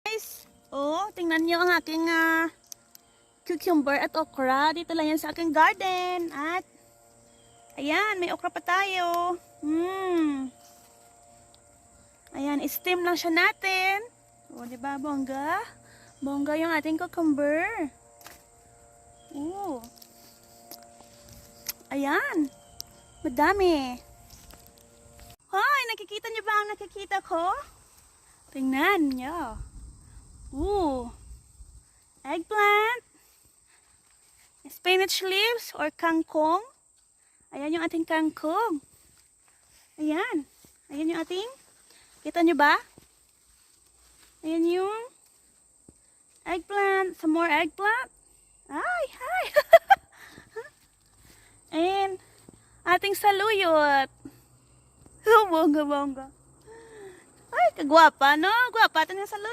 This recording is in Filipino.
Guys, oh, tingnan niyo ang aking cucumber at okra. Dito lang yan sa aking garden. At, ayan, may okra pa tayo. Ayan, steam lang siya natin. O, diba, bongga? Bongga yung ating cucumber. Oh. Ayan. Madami. Hoy, nakikita niyo ba ang nakikita ko? Tingnan niyo. Ooh. Eggplant. Spinach leaves or kangkong. Ayan yung ating kangkong. Ayan. Ayan yung ating. Kita nyo ba? Ayan yung eggplant. Some more eggplant. Ay, hi. And ating saluyot. Bongga, bongga. Ay, kagwapa, no? Gwapa ito ng saluyot.